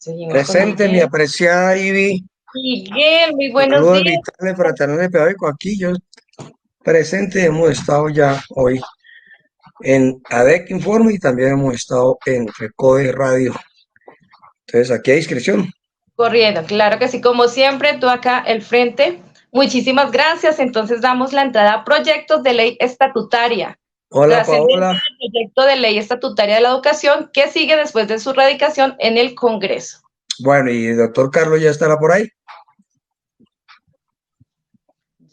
Seguimos con Presente, mi Miguel. apreciada Ivy. Miguel, muy buenos Saludos días. vitales para tenerle pedagógico aquí. Yo presente, hemos estado ya hoy en ADEC Informe y también hemos estado en FECODE Radio. Entonces, aquí hay inscripción. Corriendo, claro que sí, como siempre, tú acá el frente. Muchísimas gracias. Entonces damos la entrada a proyectos de ley estatutaria. Hola, Trascendencia Paola. del proyecto de ley estatutaria de la educación que sigue después de su radicación en el Congreso. Bueno, y el doctor Carlos ya estará por ahí.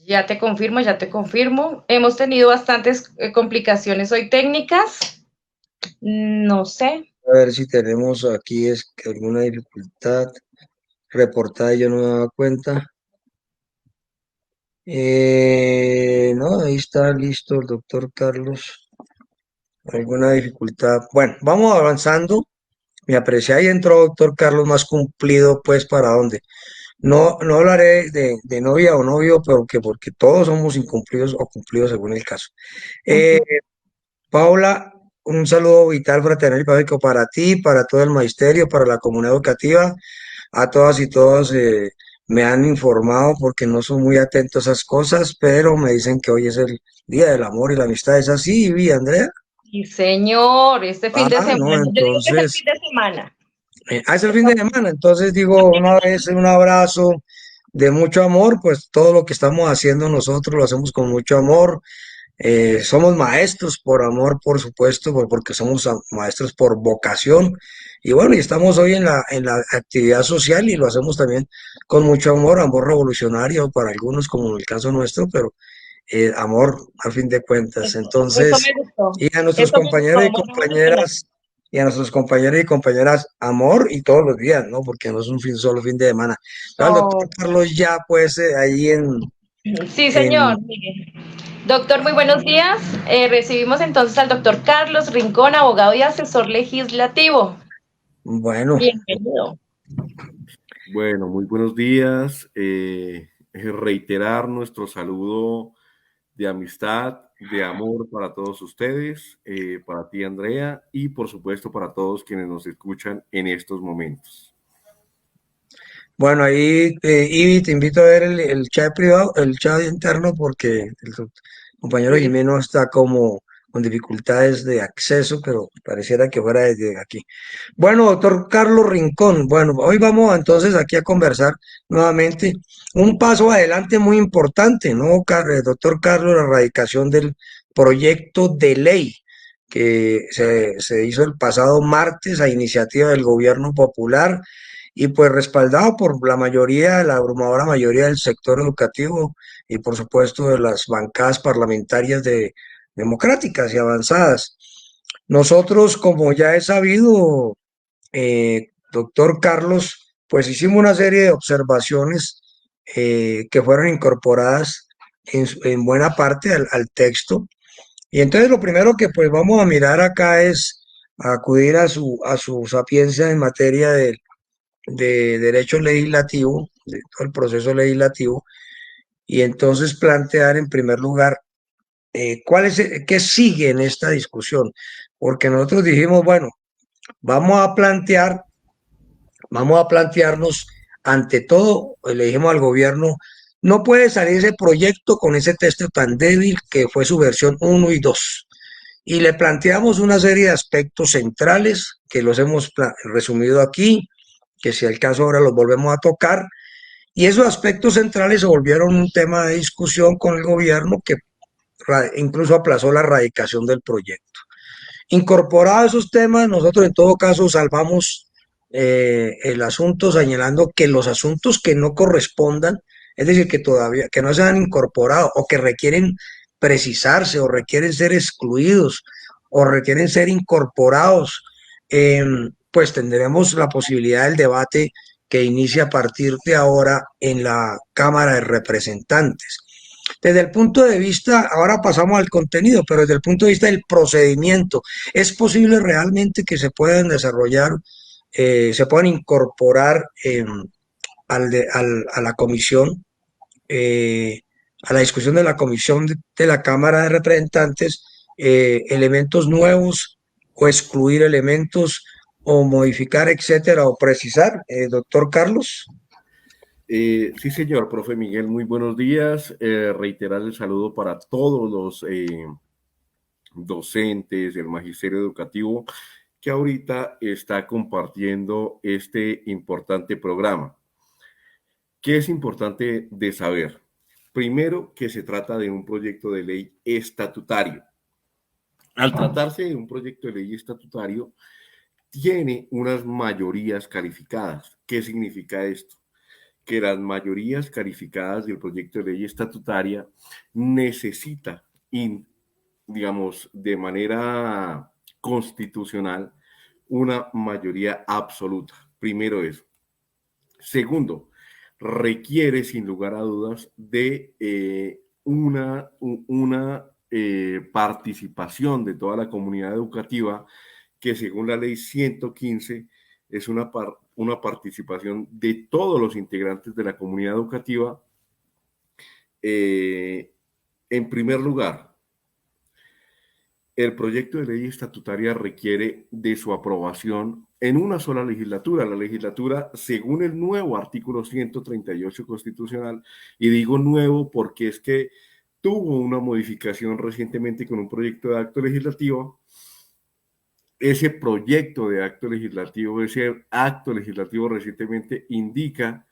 Ya te confirmo, ya te confirmo. Hemos tenido bastantes complicaciones hoy técnicas. No sé. A ver si tenemos aquí alguna dificultad reportada y yo no me daba cuenta. No, ahí está listo el doctor Carlos. ¿Alguna dificultad? Bueno, vamos avanzando. Me aprecié y entró doctor Carlos más cumplido, pues, ¿para dónde? No hablaré de novia o novio, pero que porque todos somos incumplidos o cumplidos según el caso. Eh, Ujú. Paula, un saludo vital, fraternal y pacífico para ti, para todo el magisterio, para la comunidad educativa, a todas y todos. Me han informado porque no son muy atentos a esas cosas, pero me dicen que hoy es el Día del Amor y la Amistad. ¿Es así, Vi, Andrea? Sí, señor, este fin de semana. No, Yo digo que es el entonces... fin de semana. Es el fin de semana, entonces digo una vez un abrazo de mucho amor, pues todo lo que estamos haciendo nosotros lo hacemos con mucho amor. Somos maestros por amor, por supuesto, porque somos maestros por vocación. Y bueno, y estamos hoy en la actividad social y lo hacemos también con mucho amor, amor revolucionario para algunos, como en el caso nuestro, pero amor al fin de cuentas. Eso Entonces, me gustó. y a nuestros Eso me gustó, compañeros y amor revolucionario. compañeras, y a nuestros compañeros y compañeras, amor y todos los días, ¿no? Porque no es un solo fin de semana. Al doctor Oh, Carlos ya, pues, ahí sí, en, señor. Mire. Doctor, muy buenos días. Recibimos entonces al doctor Carlos Rincón, abogado y asesor legislativo. bueno, Bienvenido. Bueno, muy buenos días. Reiterar nuestro saludo de amistad, de amor para todos ustedes, para ti, Andrea, y por supuesto para todos quienes nos escuchan en estos momentos. bueno, ahí, Ivy, te invito a ver el chat privado, el chat interno, porque compañero Sí. Jimeno está como con dificultades de acceso, pero pareciera que fuera desde aquí. Bueno, doctor Carlos Rincón, bueno, hoy vamos entonces aquí a conversar nuevamente un paso adelante muy importante, ¿no, doctor Carlos? La erradicación del proyecto de ley que se hizo el pasado martes a iniciativa del gobierno popular y pues respaldado por la mayoría, la abrumadora mayoría del sector educativo y por supuesto de las bancadas parlamentarias democráticas y avanzadas. Nosotros, como ya he sabido, doctor Carlos, pues hicimos una serie de observaciones que fueron incorporadas en buena parte al texto. Y entonces lo primero que pues vamos a mirar acá es acudir a su sapiencia en materia de derecho legislativo, de todo el proceso legislativo, y entonces plantear en primer lugar qué sigue en esta discusión. Porque nosotros dijimos, bueno, vamos a plantear vamos a plantearnos ante todo, le dijimos al gobierno, no puede salir ese proyecto con ese texto tan débil que fue su versión uno y 2. Y le planteamos una serie de aspectos centrales que los hemos resumido aquí, que si el caso ahora los volvemos a tocar. Y esos aspectos centrales se volvieron un tema de discusión con el gobierno que incluso aplazó la radicación del proyecto. Incorporados esos temas, nosotros en todo caso salvamos el asunto señalando que los asuntos que no correspondan, es decir, que todavía que no se han incorporado o que requieren precisarse o requieren ser excluidos o requieren ser incorporados, eh, pues tendremos la posibilidad del debate que inicia a partir de ahora en la Cámara de Representantes. Desde el punto de vista, ahora pasamos al contenido, pero desde el punto de vista del procedimiento, ¿es posible realmente que se puedan desarrollar, se puedan incorporar a la comisión, eh, a la discusión de la comisión de la Cámara de Representantes, elementos nuevos o excluir elementos o modificar, etcétera, o precisar, doctor Carlos. Sí, señor, profe Miguel, muy buenos días. Reiterar el saludo para todos los docentes, el magisterio educativo que ahorita está compartiendo este importante programa. ¿Qué es importante de saber? Primero, que se trata de un proyecto de ley estatutario. Al tratarse de un proyecto de ley estatutario, tiene unas mayorías calificadas. ¿Qué significa esto? Que las mayorías calificadas del proyecto de ley estatutaria necesita, digamos, de manera constitucional, una mayoría absoluta. Primero eso. Segundo, requiere sin lugar a dudas de una participación de toda la comunidad educativa que según la ley 115 es una participación de todos los integrantes de la comunidad educativa. En primer lugar, el proyecto de ley estatutaria requiere de su aprobación en una sola legislatura. La legislatura, según el nuevo artículo 138 constitucional, y digo nuevo porque es que tuvo una modificación recientemente con un proyecto de acto legislativo. Ese proyecto de acto legislativo, ese acto legislativo recientemente indica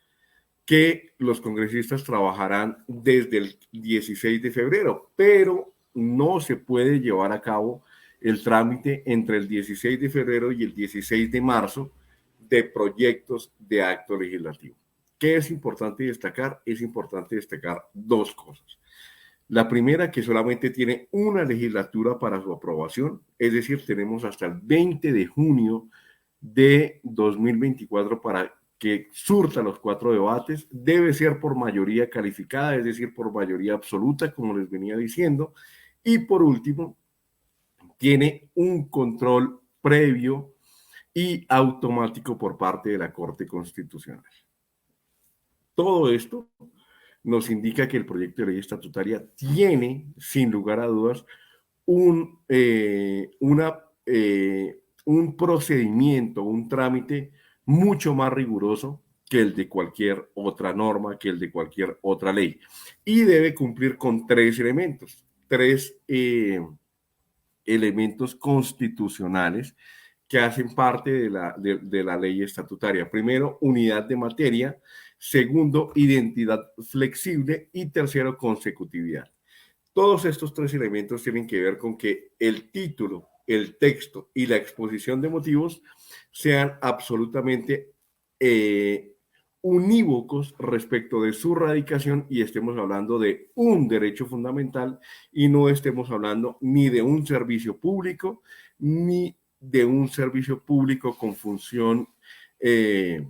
que los congresistas trabajarán desde el 16 de febrero, pero no se puede llevar a cabo el trámite entre el 16 de febrero y el 16 de marzo de proyectos de acto legislativo. ¿Qué es importante destacar? Es importante destacar dos cosas. La primera, que solamente tiene una legislatura para su aprobación, es decir, tenemos hasta el 20 de junio de 2024 para que surta los 4 debates. Debe ser por mayoría calificada, es decir, por mayoría absoluta, como les venía diciendo. Y por último, tiene un control previo y automático por parte de la Corte Constitucional. Todo esto nos indica que el proyecto de ley estatutaria tiene, sin lugar a dudas, un procedimiento, un trámite mucho más riguroso que el de cualquier otra norma, que el de cualquier otra ley. Y debe cumplir con tres elementos, elementos constitucionales que hacen parte de la ley estatutaria. Primero, unidad de materia. Segundo, identidad flexible. Y tercero, consecutividad. Todos estos tres elementos tienen que ver con que el título, el texto y la exposición de motivos sean absolutamente unívocos respecto de su radicación y estemos hablando de un derecho fundamental y no estemos hablando ni de un servicio público ni de un servicio público con función de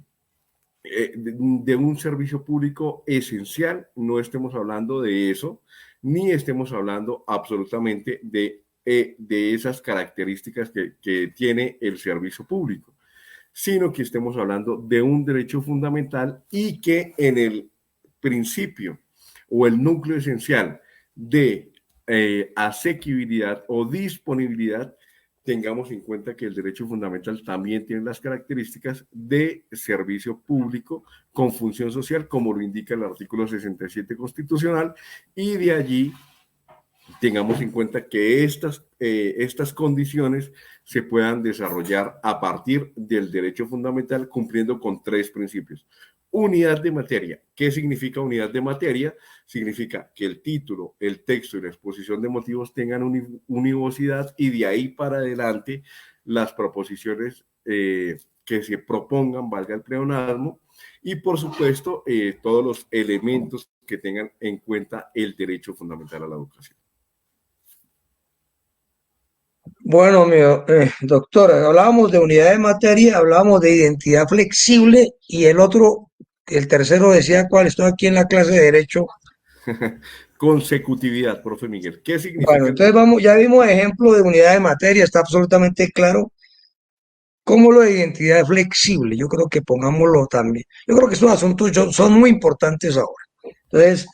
un servicio público esencial, no estemos hablando de eso, ni estemos hablando absolutamente de esas características que tiene el servicio público, sino que estemos hablando de un derecho fundamental y que en el principio o el núcleo esencial de asequibilidad o disponibilidad tengamos en cuenta que el derecho fundamental también tiene las características de servicio público con función social, como lo indica el artículo 67 constitucional, y de allí tengamos en cuenta que estas condiciones se puedan desarrollar a partir del derecho fundamental cumpliendo con tres principios. Unidad de materia. ¿Qué significa unidad de materia? Significa que el título, el texto y la exposición de motivos tengan univocidad y de ahí para adelante las proposiciones que se propongan, valga el pleonasmo, y por supuesto todos los elementos que tengan en cuenta el derecho fundamental a la educación. Bueno, doctor, hablábamos de unidad de materia, hablábamos de identidad flexible y el tercero decía cuál, estoy aquí en la clase de Derecho. Consecutividad, profe Miguel. ¿Qué significa? Bueno, entonces ya vimos ejemplo de unidad de materia, está absolutamente claro. ¿Cómo lo de identidad flexible? Yo creo que pongámoslo también. Yo creo que estos asuntos son muy importantes ahora. Entonces,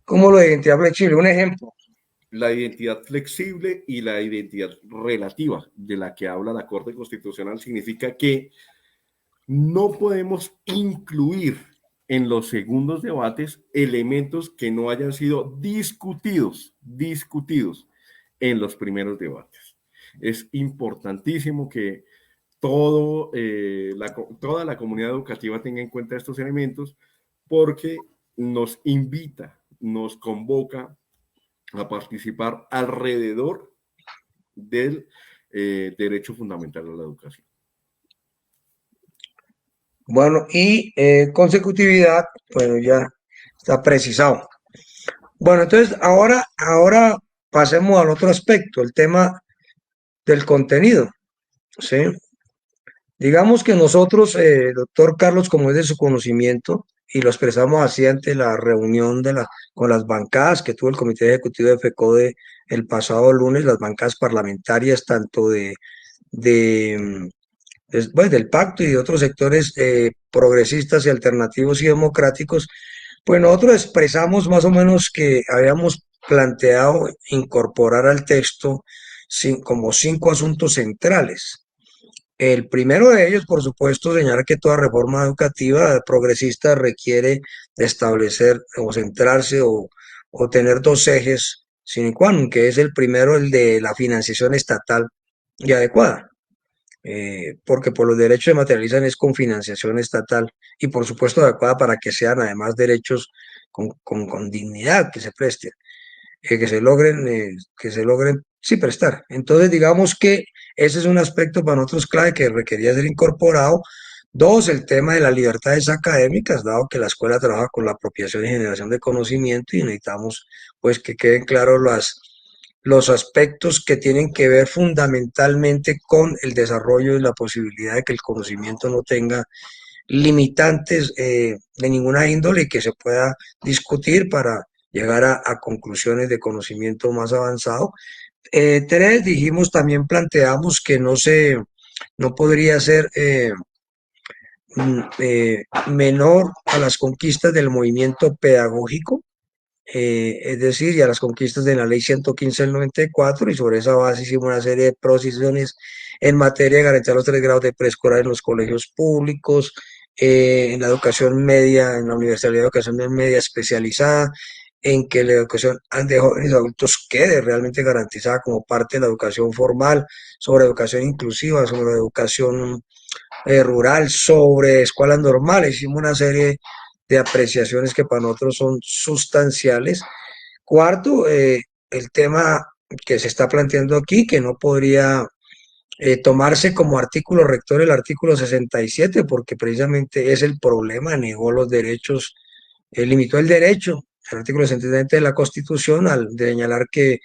¿cómo lo de identidad flexible? Un ejemplo. la identidad flexible y la identidad relativa de la que habla la Corte Constitucional significa que no podemos incluir en los segundos debates elementos que no hayan sido discutidos en los primeros debates. Es importantísimo que toda la comunidad educativa tenga en cuenta estos elementos porque nos invita, nos convoca a participar alrededor del derecho fundamental a la educación. Bueno, y consecutividad, bueno, ya está precisado. Bueno, entonces ahora pasemos al otro aspecto, el tema del contenido, ¿sí? Digamos que nosotros, doctor Carlos, como es de su conocimiento, y lo expresamos así ante la reunión con las bancadas que tuvo el Comité Ejecutivo de FECODE el pasado lunes, las bancadas parlamentarias, tanto después del pacto y de otros sectores progresistas y alternativos y democráticos, pues nosotros expresamos más o menos que habíamos planteado incorporar al texto como 5 asuntos centrales. El primero de ellos, por supuesto, señalar que toda reforma educativa progresista requiere de establecer o centrarse o tener dos ejes sine qua non, que es el primero, el de la financiación estatal y adecuada, porque por los derechos se materializan es con financiación estatal y por supuesto adecuada para que sean además derechos con dignidad que se presten, que se logren, sí, prestar. Entonces, digamos que ese es un aspecto para nosotros clave que requería ser incorporado. Dos, el tema de las libertades académicas, dado que la escuela trabaja con la apropiación y generación de conocimiento y necesitamos pues que queden claros los aspectos que tienen que ver fundamentalmente con el desarrollo y la posibilidad de que el conocimiento no tenga limitantes de ninguna índole y que se pueda discutir para llegar a conclusiones de conocimiento más avanzado. Tres, dijimos, también planteamos que no podría ser menor a las conquistas del movimiento pedagógico, es decir, y a las conquistas de la ley 115 del 94, y sobre esa base hicimos una serie de proposiciones en materia de garantizar los 3 grados de preescolar en los colegios públicos, en la educación media, en la Universidad de Educación Media especializada, en que la educación de jóvenes y adultos quede realmente garantizada como parte de la educación formal, sobre educación inclusiva, sobre educación rural, sobre escuelas normales. Hicimos una serie de apreciaciones que para nosotros son sustanciales. Cuarto, el tema que se está planteando aquí, que no podría tomarse como artículo rector el artículo 67, porque precisamente es el problema, negó los derechos, limitó el derecho, el artículo 67 de la Constitución, al señalar que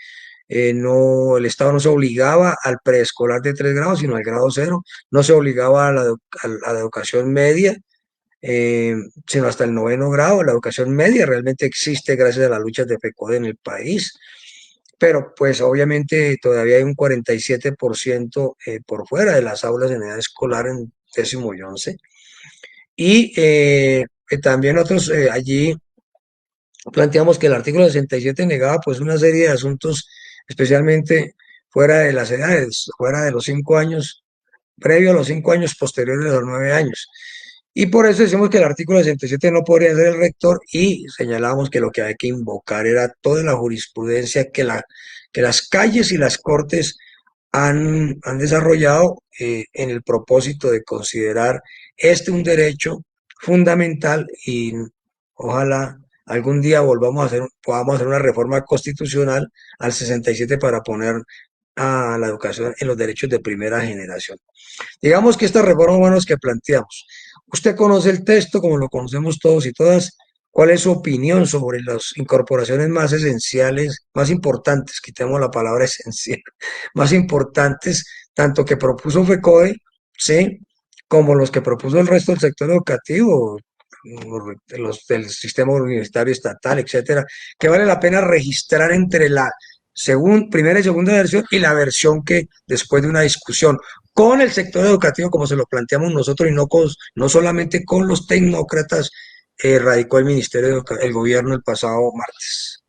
no, el Estado no se obligaba al preescolar de 3 grados, sino al grado 0, no se obligaba a la educación media, sino hasta el 9º grado. La educación media realmente existe gracias a las luchas de FECODE en el país, pero pues obviamente todavía hay un 47% por fuera de las aulas en edad escolar en 10º y 11. Y también nosotros allí planteamos que el artículo 67 negaba pues una serie de asuntos, especialmente fuera de las edades, fuera de los 5 años, previo a los 5 años, posteriores a los 9 años. Y por eso decimos que el artículo 67 no podría ser el rector y señalábamos que lo que hay que invocar era toda la jurisprudencia que las calles y las cortes han desarrollado en el propósito de considerar un derecho fundamental y ojalá algún día podamos hacer una reforma constitucional al 67 para poner a la educación en los derechos de primera generación. Digamos que estas reformas buenas que planteamos. Usted conoce el texto como lo conocemos todos y todas. ¿Cuál es su opinión sobre las incorporaciones más esenciales, más importantes, quitemos la palabra esencial, más importantes, tanto que propuso FECODE, sí, como los que propuso el resto del sector educativo, los del sistema universitario estatal, etcétera, que vale la pena registrar entre la primera y segunda versión y la versión que después de una discusión con el sector educativo, como se lo planteamos nosotros, y no solamente con los tecnócratas, radicó el Ministerio el gobierno el pasado martes.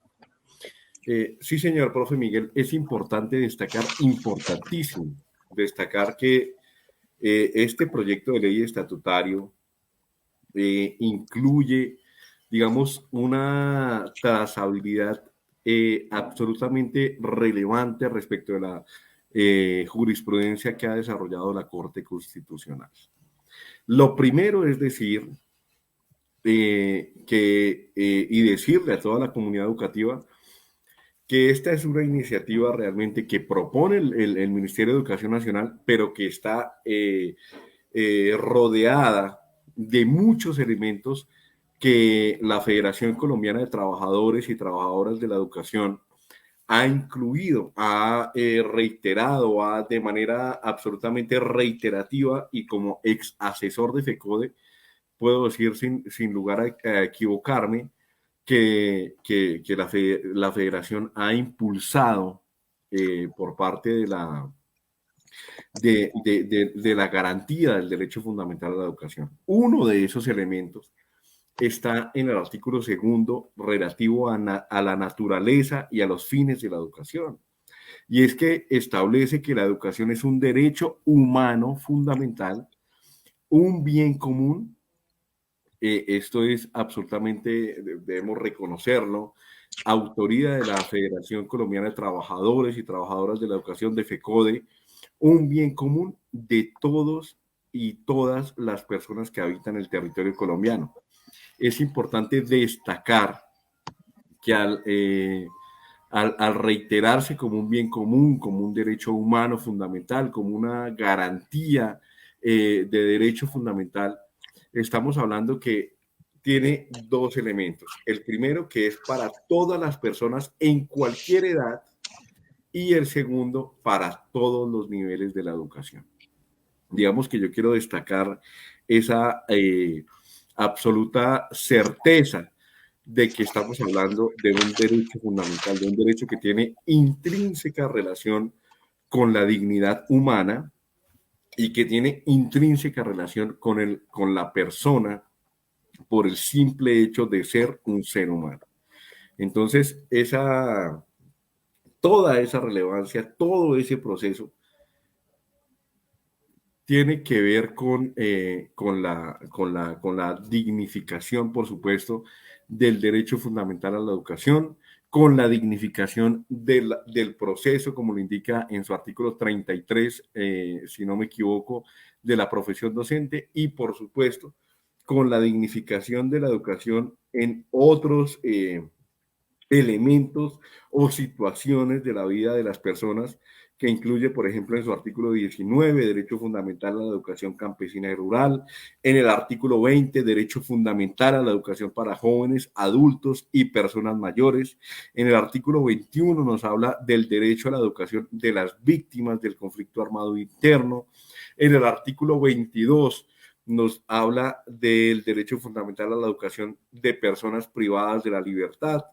Sí, señor profe Miguel, es importante destacar, importantísimo, destacar que este proyecto de ley estatutario incluye, digamos, una trazabilidad absolutamente relevante respecto de la jurisprudencia que ha desarrollado la Corte Constitucional. Lo primero es decir y decirle a toda la comunidad educativa que esta es una iniciativa realmente que propone el Ministerio de Educación Nacional, pero que está rodeada de muchos elementos que la Federación Colombiana de Trabajadores y Trabajadoras de la Educación ha incluido, ha reiterado, de manera absolutamente reiterativa y como ex asesor de FECODE, puedo decir sin lugar a equivocarme, que la federación ha impulsado por parte de la garantía del derecho fundamental a la educación. Uno de esos elementos está en el artículo segundo relativo a la naturaleza y a los fines de la educación. Y es que establece que la educación es un derecho humano fundamental, un bien común. Esto es absolutamente, debemos reconocerlo, autoría de la Federación Colombiana de Trabajadores y Trabajadoras de la Educación, de FECODE, un bien común de todos y todas las personas que habitan el territorio colombiano. Es importante destacar que al reiterarse como un bien común, como un derecho humano fundamental, como una garantía de derecho fundamental, estamos hablando que tiene dos elementos. El primero, que es para todas las personas en cualquier edad, y el segundo, para todos los niveles de la educación. Digamos que yo quiero destacar esa absoluta certeza de que estamos hablando de un derecho fundamental, de un derecho que tiene intrínseca relación con la dignidad humana y que tiene intrínseca relación con la persona por el simple hecho de ser un ser humano. Entonces, toda esa relevancia, todo ese proceso tiene que ver con la dignificación, por supuesto, del derecho fundamental a la educación, con la dignificación del proceso, como lo indica en su artículo 33, si no me equivoco, de la profesión docente, y por supuesto, con la dignificación de la educación en otros elementos o situaciones de la vida de las personas, que incluye, por ejemplo, en su artículo 19, derecho fundamental a la educación campesina y rural, en el artículo 20, derecho fundamental a la educación para jóvenes, adultos y personas mayores, en el artículo 21 nos habla del derecho a la educación de las víctimas del conflicto armado interno, en el artículo 22 nos habla del derecho fundamental a la educación de personas privadas de la libertad,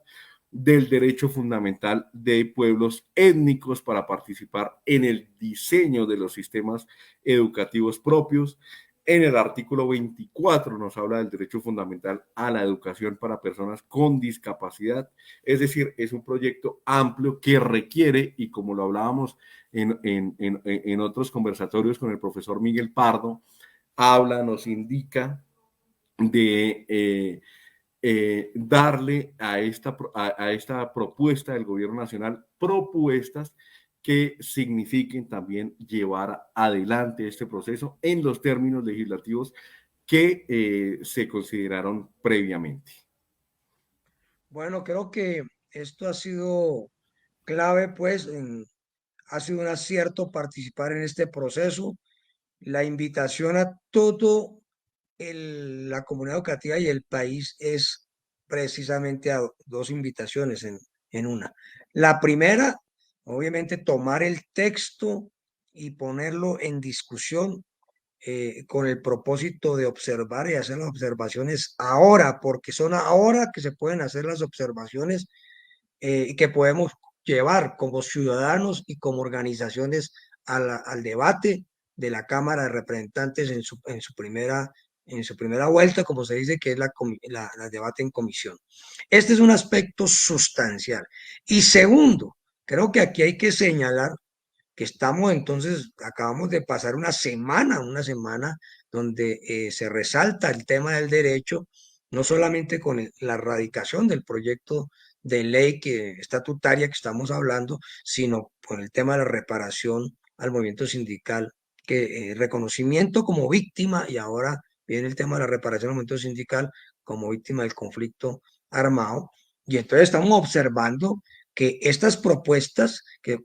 del derecho fundamental de pueblos étnicos para participar en el diseño de los sistemas educativos propios. En el artículo 24 nos habla del derecho fundamental a la educación para personas con discapacidad. Es decir, es un proyecto amplio que requiere, y como lo hablábamos en otros conversatorios con el profesor Miguel Pardo, nos indica de darle a esta propuesta del gobierno nacional propuestas que signifiquen también llevar adelante este proceso en los términos legislativos que se consideraron previamente. Bueno, creo que esto ha sido clave, pues, ha sido un acierto participar en este proceso. La invitación a todo la comunidad educativa y el país es precisamente a dos invitaciones en una. La primera, obviamente, tomar el texto y ponerlo en discusión con el propósito de observar y hacer las observaciones ahora, porque son ahora que se pueden hacer las observaciones y que podemos llevar como ciudadanos y como organizaciones al debate de la Cámara de Representantes en su primera en su primera vuelta, como se dice, que es la debate en comisión. Este es un aspecto sustancial. Y segundo, creo que aquí hay que señalar que estamos entonces, acabamos de pasar una semana donde se resalta el tema del derecho, no solamente con la radicación del proyecto de ley estatutaria que estamos hablando, sino con el tema de la reparación al movimiento sindical, que reconocimiento como víctima, y ahora viene el tema de la reparación al movimiento sindical como víctima del conflicto armado. Y entonces estamos observando que estas propuestas que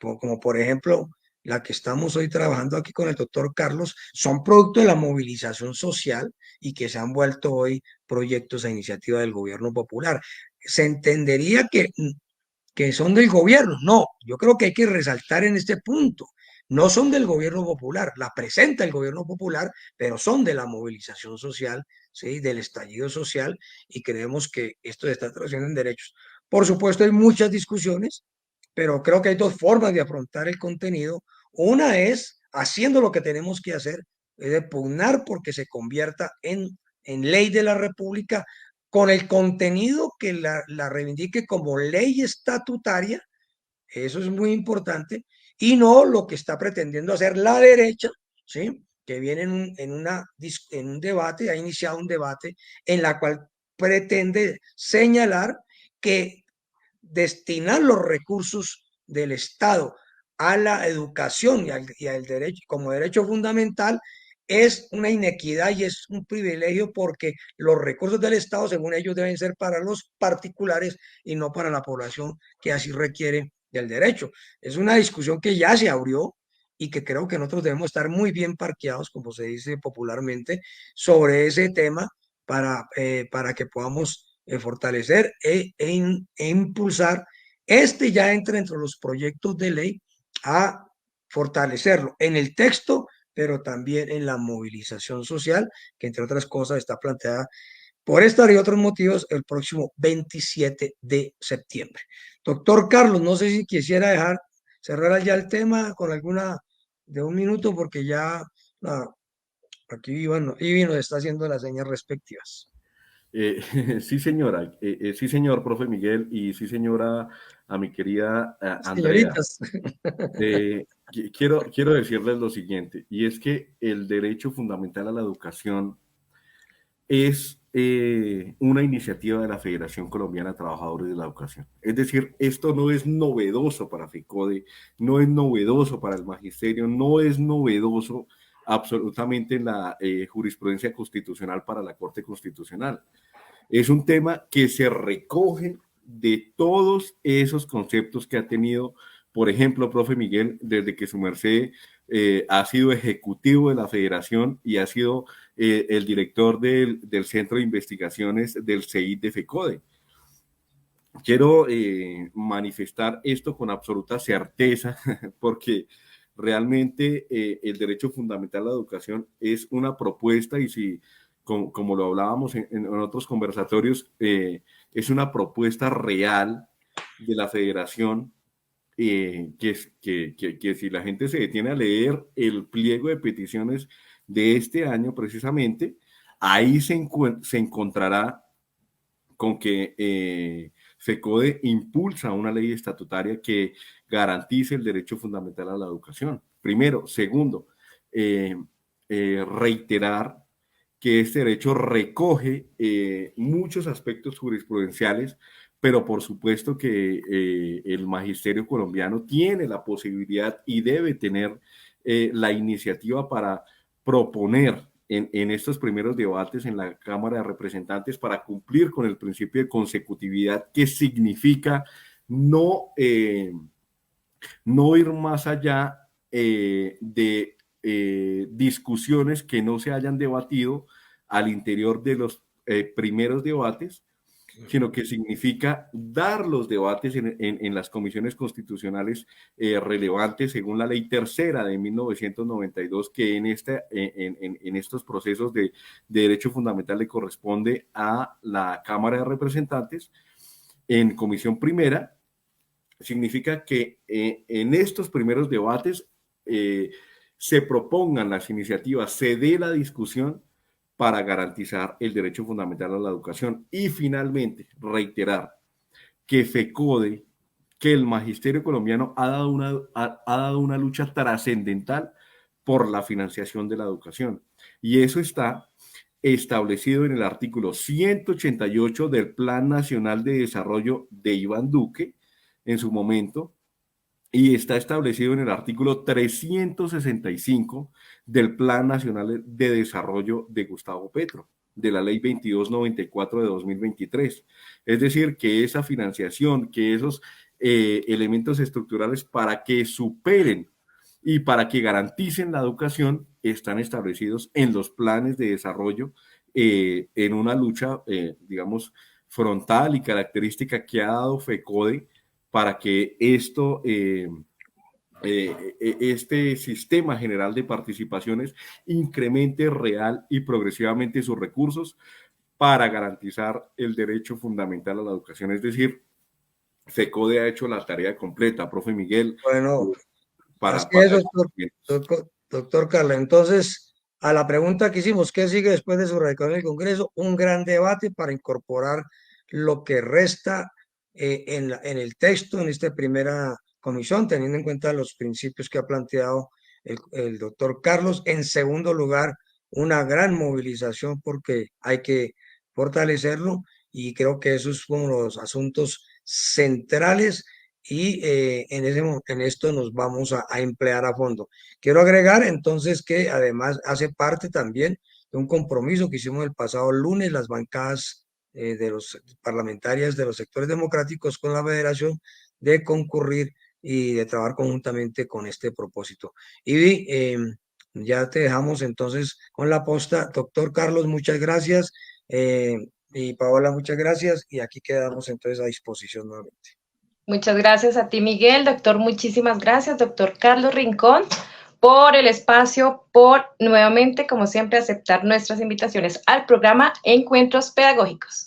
como por ejemplo la que estamos hoy trabajando aquí con el doctor Carlos, son producto de la movilización social y que se han vuelto hoy proyectos a iniciativa del gobierno popular. Se entendería que son del gobierno. No, yo creo que hay que resaltar en este punto. No son del gobierno popular, la presenta el gobierno popular, pero son de la movilización social, ¿sí? Del estallido social, y creemos que esto se está traduciendo en derechos. Por supuesto, hay muchas discusiones, pero creo que hay dos formas de afrontar el contenido. Una es haciendo lo que tenemos que hacer, es de pugnar porque se convierta en ley de la República con el contenido que la reivindique como ley estatutaria. Eso es muy importante, y no lo que está pretendiendo hacer la derecha, ¿sí? Que viene en un debate, ha iniciado un debate en la cual pretende señalar que destinar los recursos del Estado a la educación y al derecho como derecho fundamental es una inequidad y es un privilegio, porque los recursos del Estado, según ellos, deben ser para los particulares y no para la población que así requiere del derecho. Es una discusión que ya se abrió y que creo que nosotros debemos estar muy bien parqueados, como se dice popularmente, sobre ese tema para que podamos fortalecer e impulsar. Este ya entra entre los proyectos de ley a fortalecerlo en el texto, pero también en la movilización social, que entre otras cosas está planteada por esta y otros motivos el próximo 27 de septiembre. Doctor Carlos, no sé si quisiera cerrar ya el tema con alguna de un minuto, porque ya aquí Iván nos está haciendo las señas respectivas. Sí, señora, sí, señor, profe Miguel, y sí, señora, a mi querida Andrea. Señoritas. Quiero decirles lo siguiente, y es que el derecho fundamental a la educación es una iniciativa de la Federación Colombiana de Trabajadores de la Educación. Es decir, esto no es novedoso para FECODE, no es novedoso para el magisterio, no es novedoso absolutamente en la jurisprudencia constitucional para la Corte Constitucional. Es un tema que se recoge de todos esos conceptos que ha tenido, por ejemplo, profe Miguel, desde que su merced ha sido ejecutivo de la federación y ha sido el director del Centro de Investigaciones del CEID de FECODE. Quiero manifestar esto con absoluta certeza, porque realmente el derecho fundamental a la educación es una propuesta, y si, como lo hablábamos en otros conversatorios, es una propuesta real de la federación, que si la gente se detiene a leer el pliego de peticiones de este año precisamente, ahí se encontrará con que FECODE impulsa una ley estatutaria que garantice el derecho fundamental a la educación. Primero. Segundo, reiterar que este derecho recoge muchos aspectos jurisprudenciales, pero por supuesto que el magisterio colombiano tiene la posibilidad y debe tener la iniciativa para proponer en estos primeros debates en la Cámara de Representantes, para cumplir con el principio de consecutividad, que significa no, no ir más allá de discusiones que no se hayan debatido al interior de los primeros debates, sino que significa dar los debates en las comisiones constitucionales relevantes, según la ley tercera de 1992, que en estos procesos de derecho fundamental le corresponde a la Cámara de Representantes. En comisión primera significa que en estos primeros debates se propongan las iniciativas, se dé la discusión, para garantizar el derecho fundamental a la educación. Y finalmente, reiterar que FECODE, que el magisterio colombiano ha dado una lucha trascendental por la financiación de la educación. Y eso está establecido en el artículo 188 del Plan Nacional de Desarrollo de Iván Duque en su momento, y está establecido en el artículo 365 del Plan Nacional de Desarrollo de Gustavo Petro, de la Ley 2294 de 2023. Es decir, que esa financiación, que esos elementos estructurales para que superen y para que garanticen la educación están establecidos en los planes de desarrollo en una lucha, digamos, frontal y característica que ha dado FECODE para que este sistema general de participaciones incremente real y progresivamente sus recursos para garantizar el derecho fundamental a la educación. Es decir, FECODE ha hecho la tarea completa, profe Miguel. Bueno, así es, doctor Carlos. Entonces, a la pregunta que hicimos, ¿qué sigue después de su radicación en el Congreso? Un gran debate para incorporar lo que resta en el texto, en esta primera comisión, teniendo en cuenta los principios que ha planteado el doctor Carlos. En segundo lugar, una gran movilización porque hay que fortalecerlo y creo que esos son los asuntos centrales y en esto nos vamos a emplear a fondo. Quiero agregar entonces que además hace parte también de un compromiso que hicimos el pasado lunes las bancadas de los parlamentarias de los sectores democráticos con la Federación de concurrir y de trabajar conjuntamente con este propósito. Y ya te dejamos entonces con la posta. Doctor Carlos, muchas gracias. Y Paola, muchas gracias. Y aquí quedamos entonces a disposición nuevamente. Muchas gracias a ti, Miguel. Doctor, muchísimas gracias. Doctor Carlos Rincón, por el espacio, por nuevamente, como siempre, aceptar nuestras invitaciones al programa Encuentros Pedagógicos.